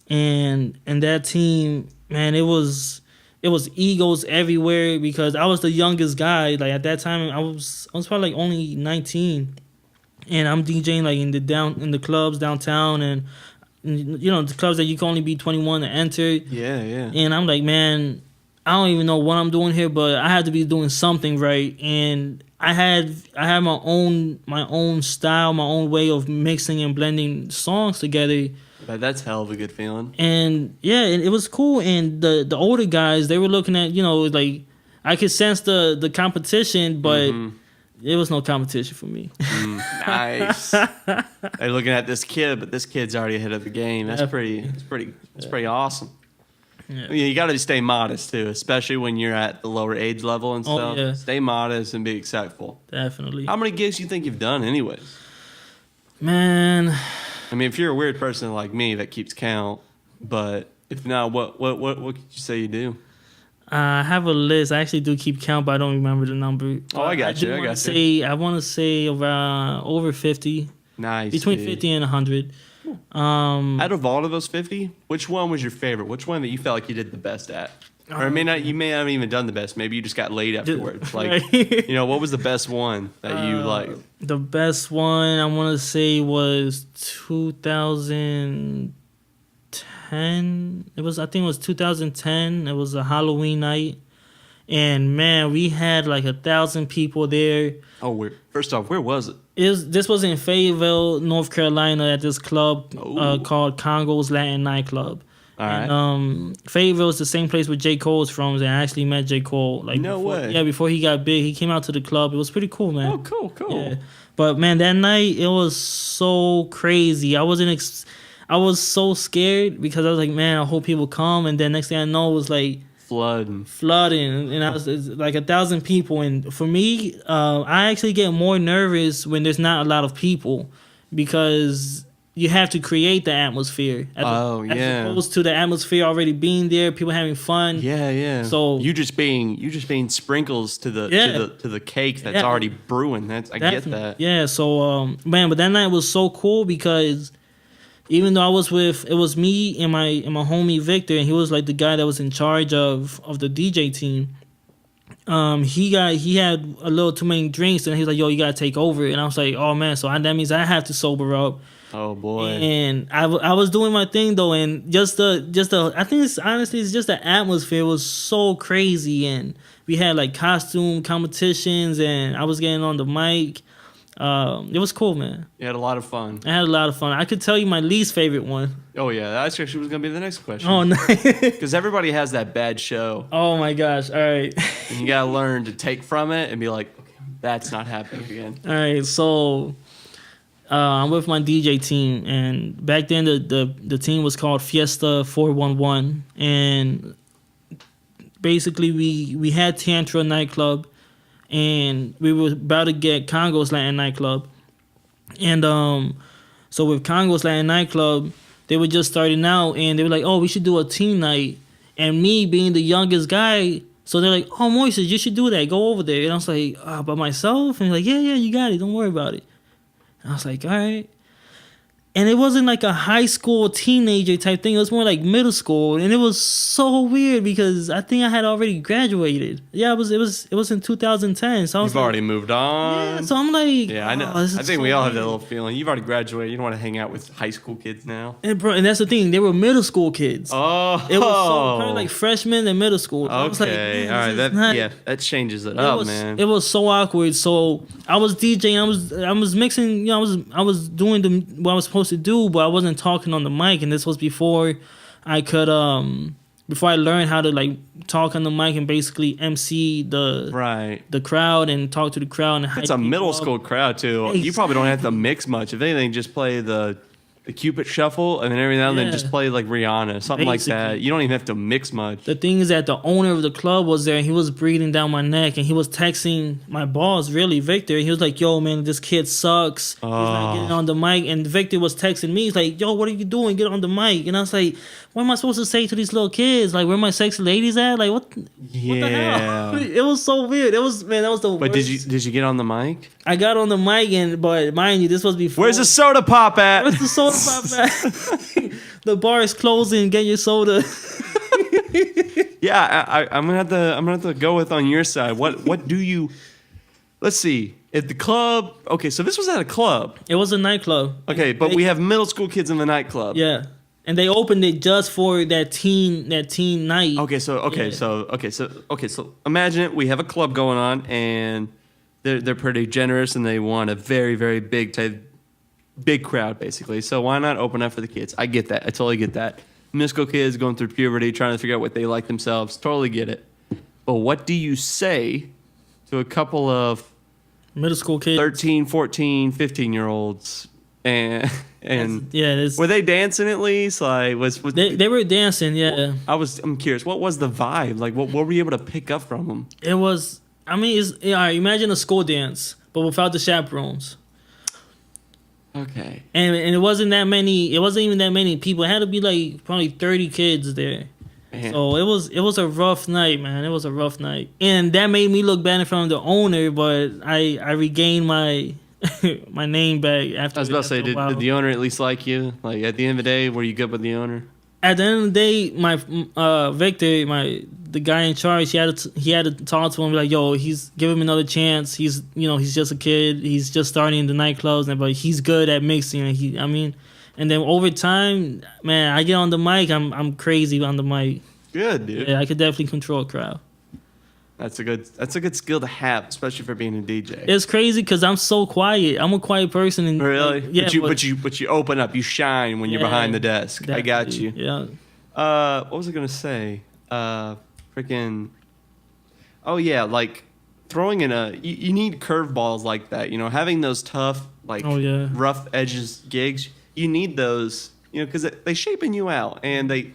and that team, man, it was egos everywhere because I was the youngest guy. Like at that time, I was probably like only 19, and I'm DJing like in the clubs downtown, and the clubs that you can only be 21 to enter. Yeah, yeah. And I'm like, man, I don't even know what I'm doing here, but I had to be doing something right. And I had my own style, my own way of mixing and blending songs together. But that's hell of a good feeling. And yeah, and it was cool. And the older guys, they were looking at, like I could sense the competition, but it was no competition for me. Nice. They're looking at this kid, but this kid's already ahead of the game. That's pretty awesome. Yeah. You got to stay modest too, especially when you're at the lower age level and stuff. Yeah. Stay modest and be respectful. Definitely. How many gigs do you think you've done, anyways? Man, I mean, if you're a weird person like me, that keeps count. But if not, what could you say you do? I have a list. I actually do keep count, but I don't remember the number. Oh, I got you. I want to say around over 50. Nice. Between 50 and 100. Out of all of those 50, which one was your favorite? Which one that you felt like you did the best at? Or it may not. You may not have even done the best. Maybe you just got laid afterwards. Like, what was the best one that you like? The best one I want to say was 2010. I think it was 2010. It was a Halloween night, and man, we had like 1,000 people there. Oh, first off, where was it? This was in Fayetteville, North Carolina, at this club called Congo's Latin Nightclub. All right. And Fayetteville is the same place where J. Cole's from, and I actually met J. Cole. Like, no way. Yeah, before he got big, he came out to the club. It was pretty cool, man. Oh, cool. Yeah. But man, that night it was so crazy. I was so scared because I was like, man, I hope people come. And then next thing I know, it was like flooding, and I was like 1,000 people. And for me, I actually get more nervous when there's not a lot of people because you have to create the atmosphere. As opposed to the atmosphere already being there, people having fun. Yeah. So you just being sprinkles to the cake that's already brewing. I get that. Yeah. So man, but that night was so cool because even though it was me and my homie Victor, and he was like the guy that was in charge of the DJ team. He had a little too many drinks, and he was like, "Yo, you gotta take over." And I was like, "Oh man," so that means I have to sober up. Oh boy! And I was doing my thing though, and just the I think it's just the atmosphere was so crazy, and we had like costume competitions, and I was getting on the mic. It was cool, man. You had a lot of fun. I had a lot of fun. I could tell you my least favorite one. Oh yeah, that actually was gonna be the next question. Oh, nice. Because everybody has that bad show. Oh my gosh! All right. And you gotta learn to take from it and be like, okay, that's not happening again. All right, so. I'm with my DJ team, and back then the team was called Fiesta 411, and basically we had Tantra nightclub, and we were about to get Congo's Latin nightclub, and so with Congo's Latin nightclub, they were just starting out, and they were like, oh, we should do a team night, and me being the youngest guy, so they're like, oh, Moises, you should do that, go over there, and I was like, by myself, and he's like, yeah, you got it, don't worry about it. I was like, all right. And it wasn't like a high school teenager type thing. It was more like middle school. And it was so weird because I think I had already graduated. Yeah, it was in 2010. So You've already moved on. Yeah, so I'm like, yeah, I know. I think we all have that little feeling. You've already graduated. You don't want to hang out with high school kids now. And that's the thing. They were middle school kids. Oh. It was probably like freshmen and middle school. Okay. I was like, all right. That changes it up, man. It was so awkward. So I was DJing. I was mixing. You know, I was doing what I was supposed to do, but I wasn't talking on the mic. And this was before I could before I learned how to like talk on the mic and basically MC the crowd and talk to the crowd. And it's a middle school crowd too. Exactly. You probably don't have to mix much. If anything, just play the Cupid Shuffle, and then every now and then just play like Rihanna, something like that. You don't even have to mix much. The thing is that the owner of the club was there, and he was breathing down my neck, and he was texting my boss, really, Victor. He was like, yo, man, this kid sucks. He's not getting on the mic. And Victor was texting me. He's like, yo, what are you doing? Get on the mic. And I was like, what am I supposed to say to these little kids? Like, where my sexy ladies at? Like, what the hell? It was so weird. That was the worst. But did you get on the mic? I got on the mic, but mind you, this was before. Where's the soda pop at? Where's the soda pop at? The bar is closing. Get your soda. Yeah, I'm gonna have to go with on your side. What do you? Let's see. At the club. Okay, so this was at a club. It was a nightclub. Okay, but we have middle school kids in the nightclub. Yeah. And they opened it just for that teen night. So imagine it. We have a club going on, and they're pretty generous, and they want a very, very big crowd, basically. So why not open up for the kids? I get that. I totally get that. Middle school kids going through puberty, trying to figure out what they like themselves. Totally get it. But what do you say to a couple of middle school kids, 13, 14, 15-year-olds, and were they dancing at least? Like they were dancing? Yeah. I'm curious. What was the vibe? Like what were you able to pick up from them? It was. I mean, imagine a school dance, but without the chaperones. Okay. And it wasn't that many. It wasn't even that many people. It had to be like probably 30 kids there. Man. So it was a rough night, man. It was a rough night, and that made me look bad in front of the owner. But I regained my my name back after. I was about to say, did the owner at least like you? Like at the end of the day, were you good with the owner? At the end of the day, my Victor, the guy in charge, he had to talk to him like, yo, give him another chance. He's just a kid. He's just starting in the nightclubs, but he's good at mixing. And then over time, man, I get on the mic. I'm crazy on the mic. Good, dude. Yeah, I could definitely control a crowd. That's a good skill to have, especially for being a DJ. It's crazy because I'm so quiet. I'm a quiet person. And, really? Yeah. But you open up. You shine when you're behind the desk. Definitely. I got you. Yeah. What was I gonna say? Freaking. Oh yeah, like throwing in you need curveballs like that. You know, having those tough rough edges gigs. You need those. You know, because they shaping you out, and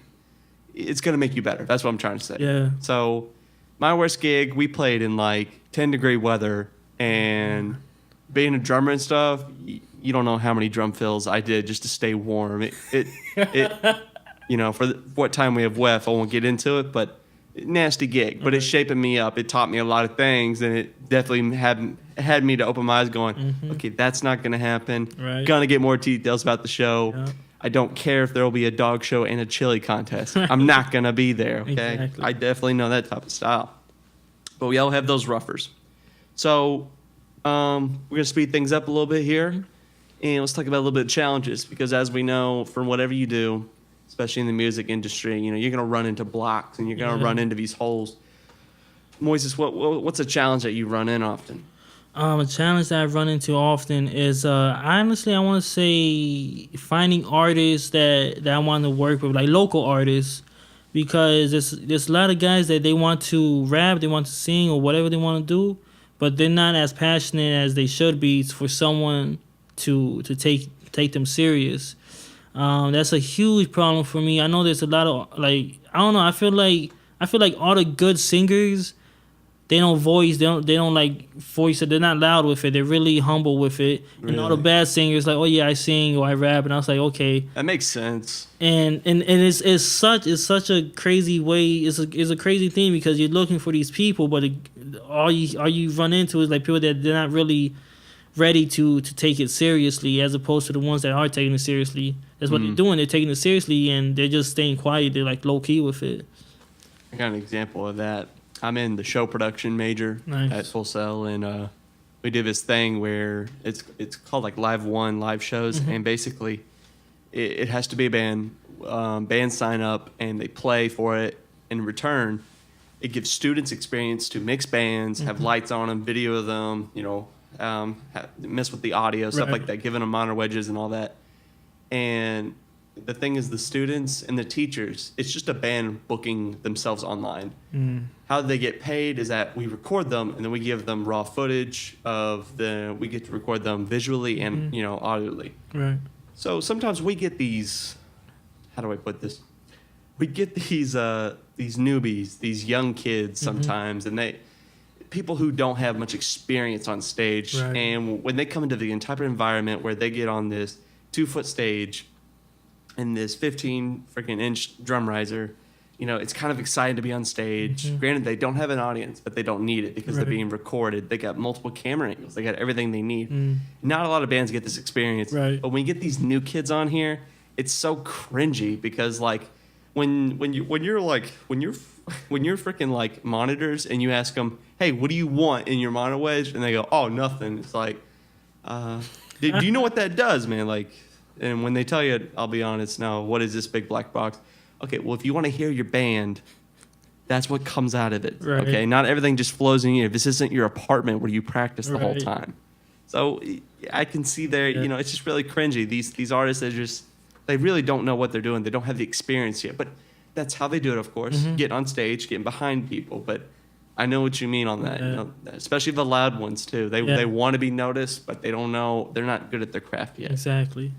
it's gonna make you better. That's what I'm trying to say. Yeah. So. My worst gig, we played in like 10-degree weather, and being a drummer and stuff, you don't know how many drum fills I did just to stay warm. It you know, for what time we have left, I won't get into it, but nasty gig. But it's shaping me up. It taught me a lot of things, and it definitely had me to open my eyes going, okay, that's not going to happen. Right. Gonna get more details about the show. Yeah. I don't care if there will be a dog show and a chili contest. I'm not going to be there, okay? Exactly. I definitely know that type of style. But we all have those roughers. So we're going to speed things up a little bit here. And let's talk about a little bit of challenges. Because as we know, from whatever you do, especially in the music industry, you know, you're going to run into blocks and you're going to run into these holes. Moises, what's a challenge that you run in often? A challenge that I run into often is honestly I want to say finding artists that I want to work with, like local artists, because there's a lot of guys that they want to rap, they want to sing or whatever they want to do, but they're not as passionate as they should be for someone to take them serious. That's a huge problem for me. I know there's a lot of I don't know. I feel like all the good singers. They don't voice it. They're not loud with it. They're really humble with it. Really? And all the bad singers like, oh yeah, I sing or I rap, and I was like, okay, that makes sense. And it's such a crazy way. It's a crazy thing because you're looking for these people, but all you run into is like people that they're not really ready to take it seriously, as opposed to the ones that are taking it seriously. That's what they're doing. They're taking it seriously and they're just staying quiet. They're like low key with it. I got an example of that. I'm in the show production major at Full Sail, and we did this thing where it's called like live shows, and basically it has to be a band. Bands sign up and they play for it. In return, it gives students experience to mix bands, have lights on them, video them, you know, mess with the audio, stuff like that, giving them minor wedges and all that. And the thing is, the students and the teachers, it's just a band booking themselves online. How they get paid is that we record them and then we give them raw footage we get to record them visually and, you know, audibly. Right. So sometimes we get these, how do I put this? We get these newbies, these young kids sometimes, and people who don't have much experience on stage. Right. And when they come into the entire environment where they get on this 2-foot stage, and this 15 freaking inch drum riser, you know, it's kind of exciting to be on stage. Granted, they don't have an audience, but they don't need it because they're being recorded. They got multiple camera angles. They got everything they need. Not a lot of bands get this experience. Right. But when you get these new kids on here, it's so cringy because like when you're freaking like monitors and you ask them, hey, what do you want in your monitor wedge? And they go, oh, nothing. It's like, do you know what that does, man? Like. And when they tell you, I'll be honest now, what is this big black box? Okay, well, if you want to hear your band, that's what comes out of it. Right. Okay, not everything just flows in you. This isn't your apartment where you practice the whole time. So I can see there, you know, it's just really cringy. These artists, they really don't know what they're doing. They don't have the experience yet. But that's how they do it, of course. Getting on stage, getting behind people. But I know what you mean on that. You know, especially the loud ones, too. They want to be noticed, but they don't know. They're not good at their craft yet. Exactly.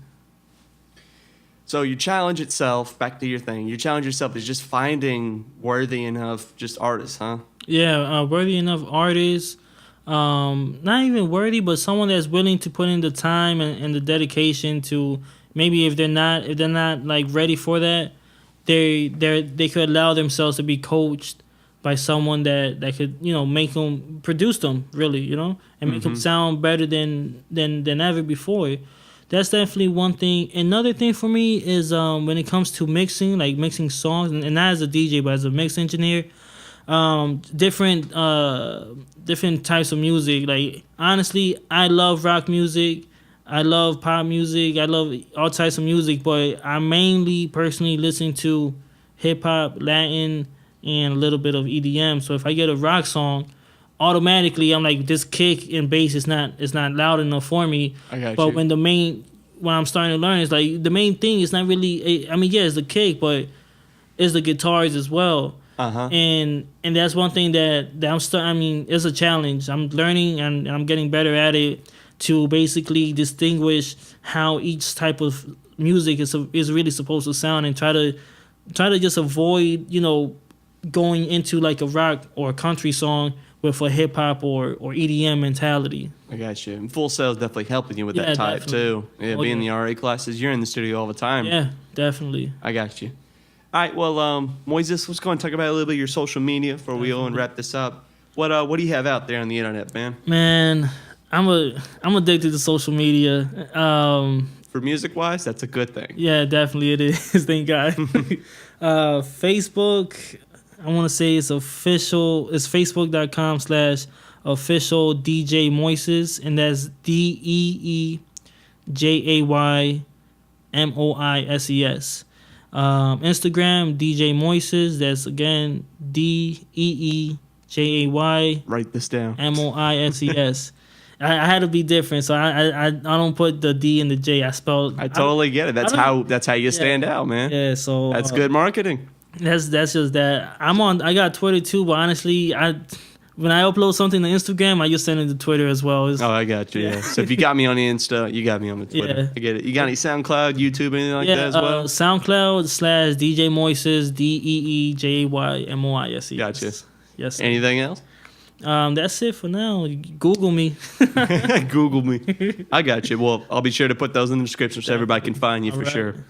So your challenge itself, back to your thing, your challenge yourself is just finding worthy enough just artists, huh? Yeah, worthy enough artists. Not even worthy, but someone that's willing to put in the time and the dedication to maybe if they're not like ready for that, they could allow themselves to be coached by someone that could, you know, make them produce them really, you know, and make them sound better than ever before. That's definitely one thing. Another thing for me is when it comes to mixing, like mixing songs, and not as a DJ, but as a mix engineer, different types of music. Like honestly, I love rock music. I love pop music. I love all types of music, but I mainly personally listen to hip hop, Latin, and a little bit of EDM. So if I get a rock song, automatically I'm like, this kick and bass is not loud enough for me. I got but you. when I'm starting to learn, it's like the main thing is not really. I mean, yeah, it's the kick, but it's the guitars as well. And that's one thing that I mean, it's a challenge. I'm learning and I'm getting better at it to basically distinguish how each type of music is really supposed to sound, and try to just avoid, you know, going into like a rock or a country song with a hip hop or EDM mentality. I got you. And Full Sail is definitely helping you with that type definitely. too. Yeah, being in the RA classes, you're in the studio all the time. Yeah, definitely. I got you. All right, well, Moises, let's go and talk about a little bit of your social media before we go and wrap this up. What do you have out there on the internet, man? Man, I'm addicted to social media. For music-wise, that's a good thing. Yeah, definitely it is. Thank God. Facebook, I want to say it's official. It's facebook.com/official Deejay Moises, and that's DeeJayMoises. Instagram, Deejay Moises. That's again DeeJay Write this down. Moises. I had to be different, so I don't put the D and the J. I totally get it. That's how you stand out, man. Yeah, so that's good marketing. That's just that. I got Twitter too, but honestly, when I upload something to Instagram, I just send it to Twitter as well. I got you. Yeah. So if you got me on the Insta, you got me on the Twitter. Yeah. I get it. You got any SoundCloud, YouTube, anything like that as well? SoundCloud /Deejay Moises, DeeJayMoises. Gotcha. Yes. Sir. Anything else? That's it for now. Google me. Google me. I got you. Well, I'll be sure to put those in the description so everybody can find you for sure.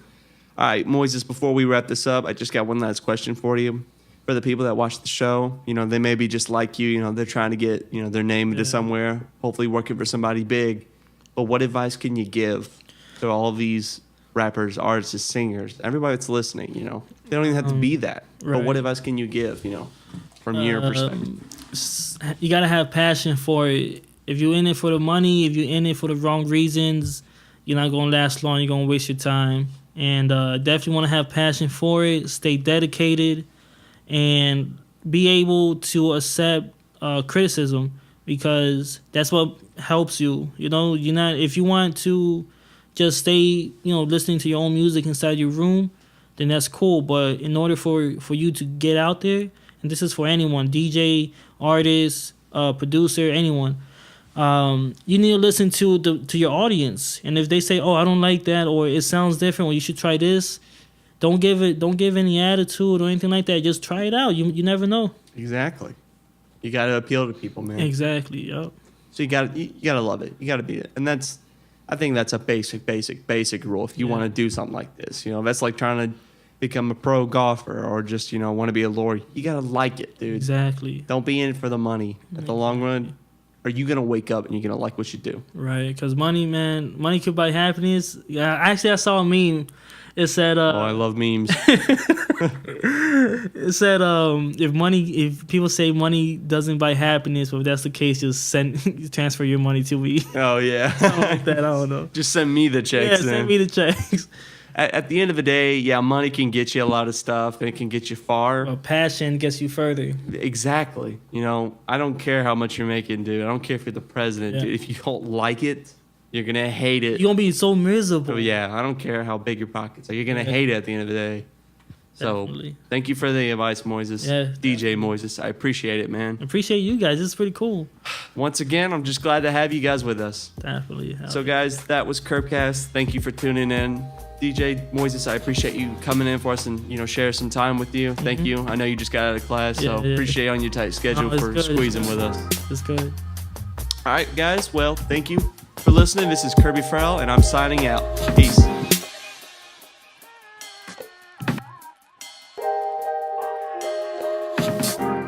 All right, Moises, before we wrap this up, I just got one last question for you. For the people that watch the show, you know, they may be just like you, you know, they're trying to get, you know, their name into somewhere, hopefully working for somebody big. But what advice can you give to all of these rappers, artists, singers, everybody that's listening, you know? They don't even have to be that. Right. But what advice can you give, you know, from your perspective? You got to have passion for it. If you're in it for the money, if you're in it for the wrong reasons, you're not going to last long. You're going to waste your time. And definitely want to have passion for it, stay dedicated, and be able to accept criticism, because that's what helps you. You know, if you want to just stay, you know, listening to your own music inside your room, then that's cool. But in order for you to get out there, and this is for anyone, DJ, artist, producer, anyone, you need to listen to your audience. And if they say, "Oh, I don't like that," or "It sounds different," or "You should try this," don't give any attitude or anything like that. Just try it out. You never know. Exactly. You got to appeal to people, man. Exactly. Yep. So you got to love it. You got to be it. And I think that's a basic rule. If you want to do something like this, you know, that's like trying to become a pro golfer or just, you know, want to be a lawyer. You got to like it, dude. Exactly. Don't be in it for the money. At the long run, are you going to wake up and you're going to like what you do? Right. Because money could buy happiness. Yeah. Actually, I saw a meme. It said, I love memes. It said, if people say money doesn't buy happiness, well, if that's the case, just transfer your money to me. Oh, yeah. Something like that. I don't know. Just send me the checks. Yeah, send me the checks. At the end of the day, yeah, money can get you a lot of stuff and it can get you far. Well, passion gets you further. Exactly. You know, I don't care how much you're making, dude. I don't care if you're the president, dude. If you don't like it, you're going to hate it. You're going to be so miserable. So, yeah, I don't care how big your pockets are. You're going to hate it at the end of the day. So, thank you for the advice, Moises. Yeah, DJ Moises. I appreciate it, man. I appreciate you guys. This is pretty cool. Once again, I'm just glad to have you guys with us. Definitely. So, guys, that was KirbKast. Thank you for tuning in. DJ Moises, I appreciate you coming in for us and, you know, share some time with you. Thank you. I know you just got out of class, so appreciate you on your tight schedule for squeezing with us. It's good. All right, guys. Well, thank you for listening. This is Kirby Frell, and I'm signing out. Peace.